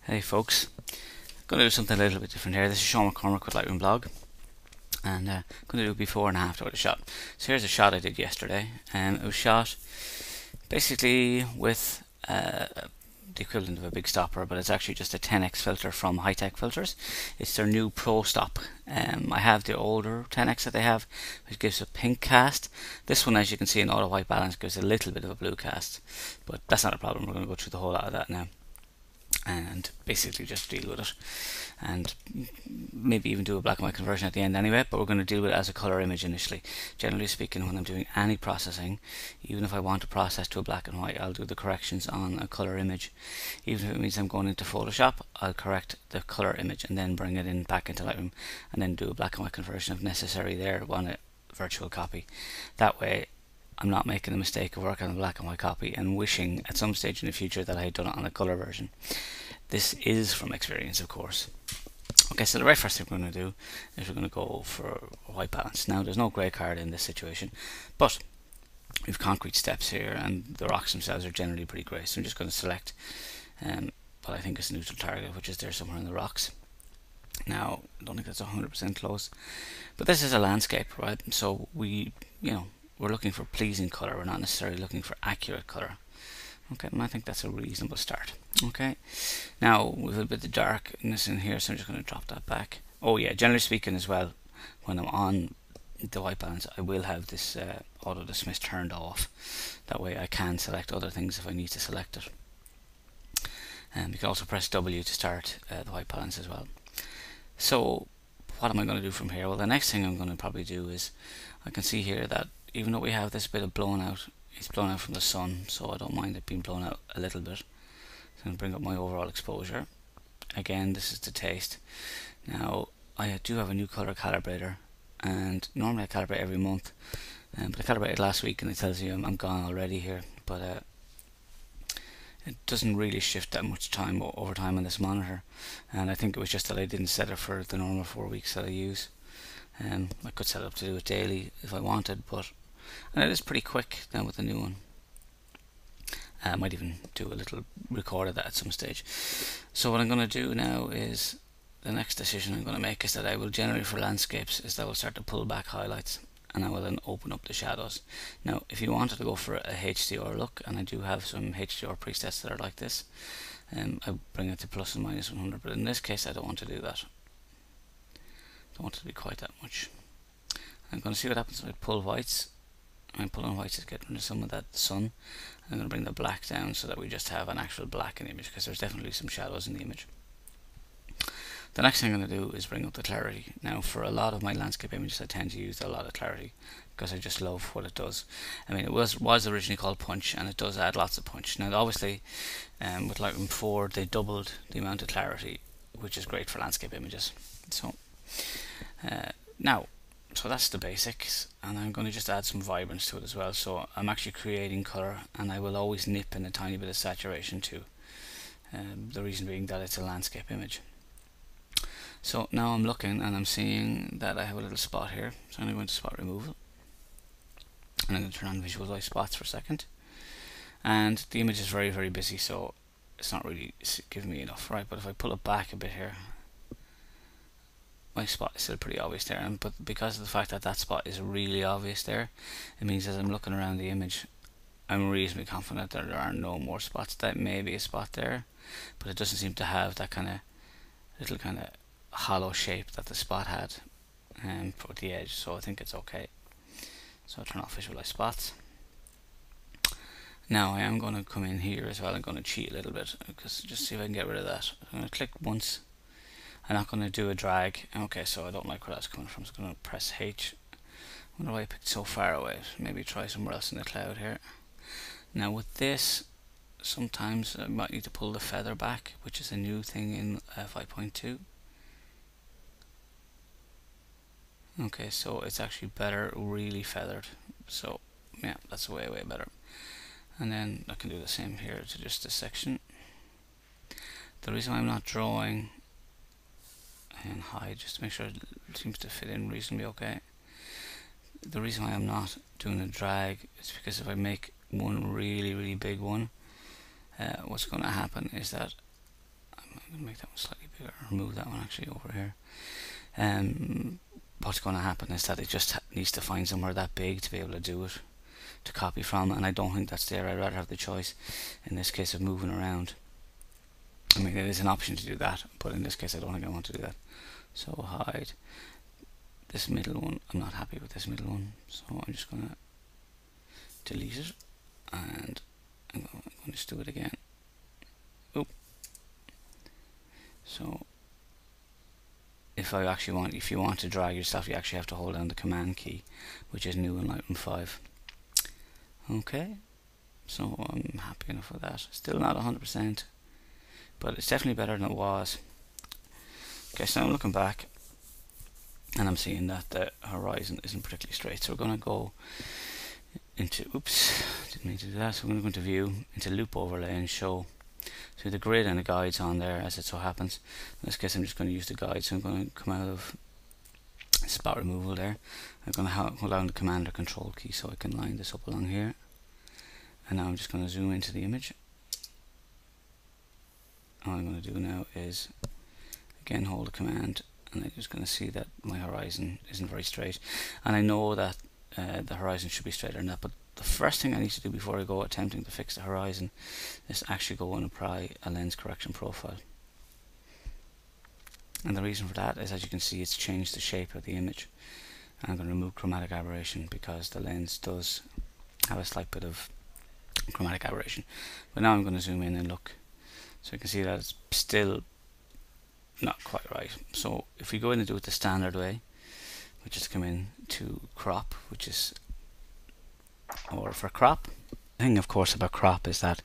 Hey folks, I'm going to do something a little bit different here. This is Sean McCormick with Lightroom blog, and I'm going to do before and after with a shot. So here's a shot I did yesterday. It was shot basically with the equivalent of a big stopper, but it's actually just a 10x filter from Hitech filters. It's their new ProStop. I have the older 10x that they have, which gives a pink cast. This one, as you can see in auto white balance, gives a little bit of a blue cast, but that's not a problem. We're going to go through the whole lot of that now and basically just deal with it, and maybe even do a black and white conversion at the end anyway, but we're going to deal with it as a color image initially. Generally speaking, when I'm doing any processing, even if I want to process to a black and white, I'll do the corrections on a color image. Even if it means I'm going into Photoshop, I'll correct the color image and then bring it in back into Lightroom and then do a black and white conversion if necessary there on a virtual copy. That way I'm not making the mistake of working on a black and white copy and wishing at some stage in the future that I had done it on a color version. This is from experience, of course. Okay, so the very first thing we're going to do is we're going to go for white balance. Now there's no grey card in this situation, but we've concrete steps here and the rocks themselves are generally pretty grey, so I'm just going to select what I think is a neutral target, which is there somewhere in the rocks. Now I don't think that's 100% close, but this is a landscape, right? So we're looking for pleasing colour, we're not necessarily looking for accurate colour. Okay, and I think that's a reasonable start. Okay, now we've a bit of darkness in here, so I'm just going to drop that back. Oh yeah, generally speaking as well, when I'm on the white balance, I will have this auto dismiss turned off. That way I can select other things if I need to select it. And you can also press W to start the white balance as well. So what am I going to do from here? Well, the next thing I'm going to probably do is, I can see here that even though we have this bit of blown out, it's blown out from the sun, so I don't mind it being blown out a little bit. So I'm going to bring up my overall exposure. Again, this is to taste. Now I do have a new color calibrator, and normally I calibrate every month, but I calibrated last week and it tells you I'm gone already here, but it doesn't really shift that much time over time on this monitor, and I think it was just that I didn't set it for the normal 4 weeks that I use. I could set it up to do it daily if I wanted, and it is pretty quick now with the new one. I might even do a little record of that at some stage. So what I'm going to do now is, the next decision I'm going to make is that I will generally, for landscapes, is that I will start to pull back highlights and I will then open up the shadows. Now if you wanted to go for a HDR look, and I do have some HDR presets that are like this, I bring it to plus and minus 100, but in this case I don't want to do that. Don't want it to be quite that much. I'm going to see what happens when I pull whites. I'm pulling whites to get rid of some of that sun. I'm going to bring the black down so that we just have an actual black in the image, because there's definitely some shadows in the image. The next thing I'm going to do is bring up the clarity. Now for a lot of my landscape images I tend to use a lot of clarity because I just love what it does. I mean, it was originally called punch, and it does add lots of punch. Now obviously with Lightroom 4 they doubled the amount of clarity, which is great for landscape images. So so that's the basics, and I'm going to just add some vibrance to it as well. So I'm actually creating colour, and I will always nip in a tiny bit of saturation too. The reason being that it's a landscape image. So now I'm looking and I'm seeing that I have a little spot here, so I'm going to go into spot removal, and I'm going to turn on visualize spots for a second. And the image is very, very busy, so it's not really giving me enough, right? But if I pull it back a bit here, my spot is still pretty obvious there, but because of the fact that that spot is really obvious there, it means as I'm looking around the image, I'm reasonably confident that there are no more spots. That may be a spot there, but it doesn't seem to have that kind of little kind of hollow shape that the spot had for the edge, so I think it's okay. So I'll turn off visualize spots. Now I am going to come in here as well. I'm going to cheat a little bit, because just see if I can get rid of that. I'm going to click once. I'm not going to do a drag. Okay, so I don't like where that's coming from, so I'm going to press H. I wonder why I picked so far away. Maybe try somewhere else in the cloud here. Now with this, sometimes I might need to pull the feather back, which is a new thing in 5.2. Okay, so it's actually better really feathered. So yeah, that's way better. And then I can do the same here to just this section. The reason why I'm not drawing and hide, just to make sure it seems to fit in reasonably okay. The reason why I'm not doing a drag is because if I make one really big one, what's going to happen is that I'm I'm going to make that one slightly bigger, remove that one actually over here. What's going to happen is that it just needs to find somewhere that big to be able to do it, to copy from, and I don't think that's there. I'd rather have the choice in this case of moving around. I mean, there is an option to do that, but in this case I don't think I want to do that. So hide this middle one. I'm not happy with this middle one, so I'm just going to delete it, and I'm going to just do it again. Oop. So if you want to drag your stuff, you actually have to hold down the command key, which is new in Lightroom 5. Okay, so I'm happy enough with that. Still not 100%, but it's definitely better than it was. Okay, so I'm looking back, and I'm seeing that the horizon isn't particularly straight. So we're going to go into, oops, didn't mean to do that. So we're going to go into View, into Loop Overlay, and Show. So the grid and the guides on there, as it so happens. In this case, I'm just going to use the guide. So I'm going to come out of spot removal there. I'm going to hold down the Command or Control key so I can line this up along here. And now I'm just going to zoom into the image. All I'm going to do now is again hold the command, and I'm just going to see that my horizon isn't very straight, and I know that the horizon should be straighter than that, but the first thing I need to do before I go attempting to fix the horizon is actually go and apply a lens correction profile. And the reason for that is, as you can see, it's changed the shape of the image. I'm going to remove chromatic aberration because the lens does have a slight bit of chromatic aberration. But now I'm going to zoom in and look, so you can see that it's still not quite right. So if we go in and do it the standard way, which is come in to crop, which is, or for crop, the thing of course about crop is that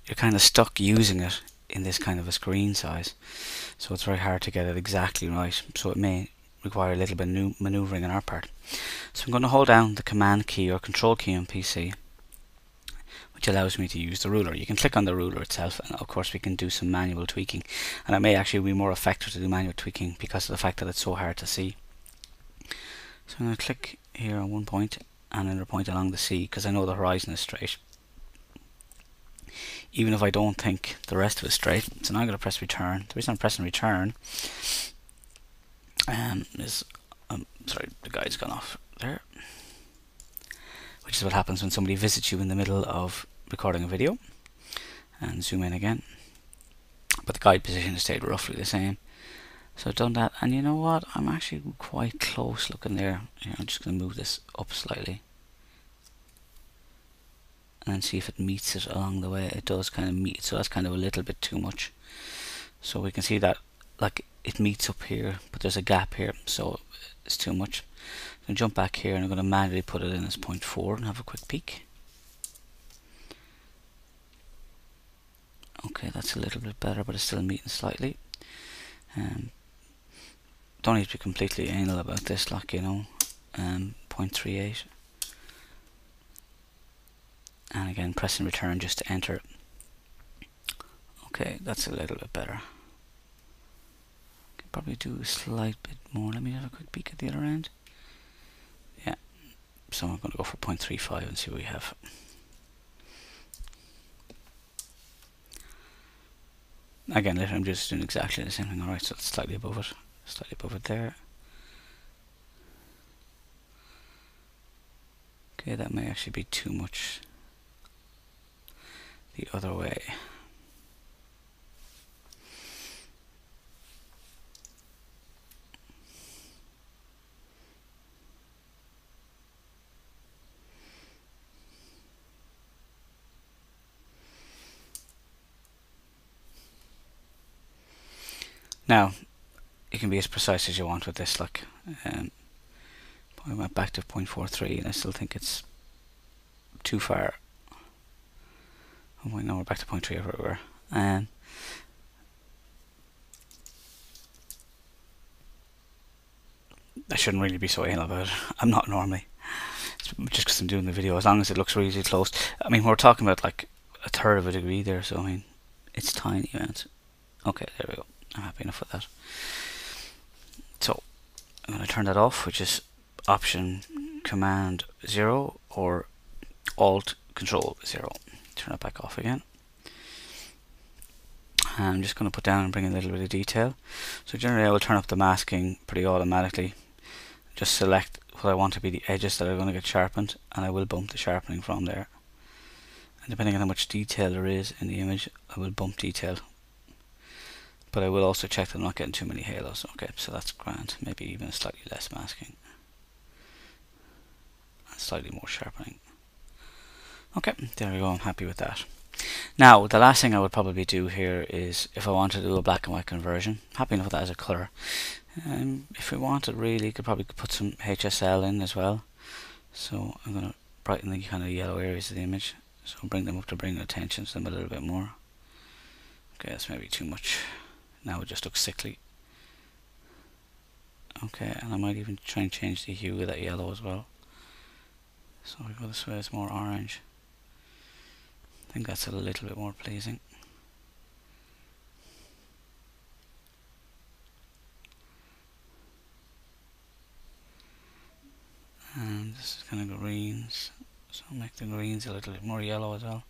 you're kind of stuck using it in this kind of a screen size, so it's very hard to get it exactly right, so it may require a little bit of maneuvering on our part. So I'm going to hold down the command key or control key on PC, which allows me to use the ruler. You can click on the ruler itself, and of course we can do some manual tweaking, and it may actually be more effective to do manual tweaking because of the fact that it's so hard to see. So I'm going to click here on one point and another point along the sea, because I know the horizon is straight, even if I don't think the rest of it is straight. So now I'm going to press return. The reason I'm pressing return is, sorry, the guide's gone off there, which is what happens when somebody visits you in the middle of recording a video. And zoom in again, but the guide position has stayed roughly the same. So I've done that, and you know what, I'm actually quite close looking there. I'm just going to move this up slightly and see if it meets it along the way. It does kind of meet, so that's kind of a little bit too much. So we can see that like it meets up here, but there's a gap here, so it's too much. I'm going to jump back here, and I'm going to manually put it in as 0.4 and have a quick peek. Okay, that's a little bit better, but it's still meeting slightly. Don't need to be completely anal about this, like, you know, 0.38. And again, pressing return just to enter. Okay, that's a little bit better. Could probably do a slight bit more. Let me have a quick peek at the other end. Yeah, so I'm going to go for 0.35 and see what we have. Again, I'm just doing exactly the same thing. Alright, so it's slightly above it there. Okay, that may actually be too much the other way. Now, you can be as precise as you want with this, like, I went back to 0.43 and I still think it's too far. Oh wait, no, we're back to 0.3 everywhere. I shouldn't really be so anal about it. I'm not normally. It's just because I'm doing the video, as long as it looks really close. I mean, we're talking about like a third of a degree there, so I mean, it's tiny amounts. Okay, there we go. I'm happy enough with that. So I'm going to turn that off, which is Option Command 0 or Alt Control 0. Turn it back off again. I'm just going to put down and bring in a little bit of detail. So generally I will turn up the masking pretty automatically. Just select what I want to be the edges that are going to get sharpened, and I will bump the sharpening from there. And depending on how much detail there is in the image, I will bump detail. But I will also check that I'm not getting too many halos. Okay, so that's grand. Maybe even slightly less masking. And slightly more sharpening. Okay, there we go, I'm happy with that. Now, the last thing I would probably do here is, if I want to do a black and white conversion, happy enough with that as a colour. If we wanted really, you could probably put some HSL in as well. So I'm going to brighten the kind of yellow areas of the image. So I'll bring them up to bring attention to them a little bit more. Okay, that's maybe too much. Now it just looks sickly. Okay, and I might even try and change the hue of that yellow as well. So we go this way, it's more orange. I think that's a little bit more pleasing. And this is kind of greens, so I'll make the greens a little bit more yellow as well.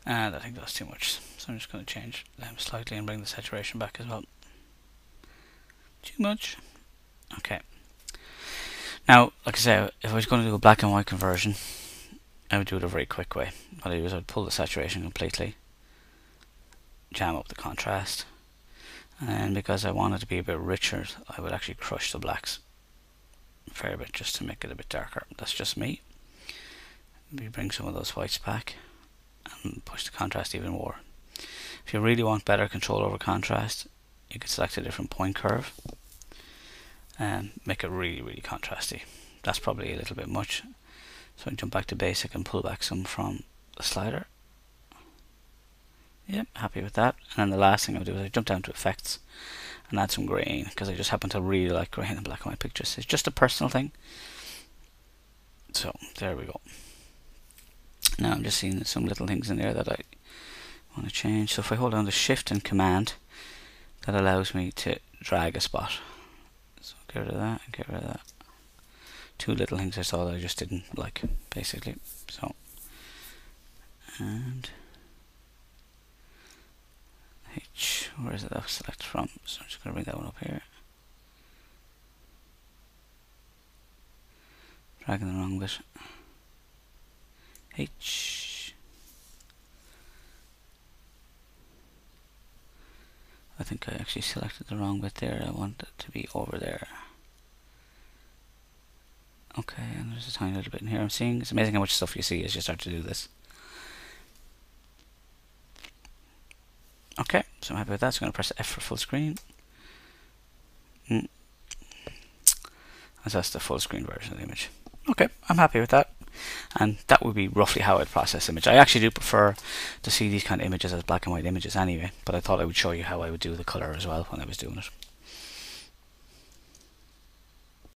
And I think that's too much, so I'm just going to change them slightly and bring the saturation back as well. Too much. Okay. Now, like I say, if I was going to do a black and white conversion, I would do it a very quick way. What I do is I would pull the saturation completely, jam up the contrast, and because I want it to be a bit richer, I would actually crush the blacks a fair bit just to make it a bit darker. That's just me. Maybe bring some of those whites back and push the contrast even more. If you really want better control over contrast, you could select a different point curve and make it really, really contrasty. That's probably a little bit much. So I jump back to basic and pull back some from the slider. Yep, happy with that. And then the last thing I'll do is I jump down to effects and add some grain, because I just happen to really like grain in black and white pictures. It's just a personal thing. So there we go. Now I'm just seeing some little things in there that I want to change. So if I hold down the Shift and Command, that allows me to drag a spot. So get rid of that and get rid of that. Two little things I saw that I just didn't like, basically. So, and H, where is it that I select from? So I'm just going to bring that one up here. Dragging the wrong bit. H. I think I actually selected the wrong bit there. I want it to be over there. Okay, and there's a tiny little bit in here I'm seeing. It's amazing how much stuff you see as you start to do this. Okay, so I'm happy with that. So I'm going to press F for full screen. And that's the full screen version of the image. Okay, I'm happy with that. And that would be roughly how I'd process image. I actually do prefer to see these kind of images as black and white images anyway, but I thought I would show you how I would do the color as well when I was doing it.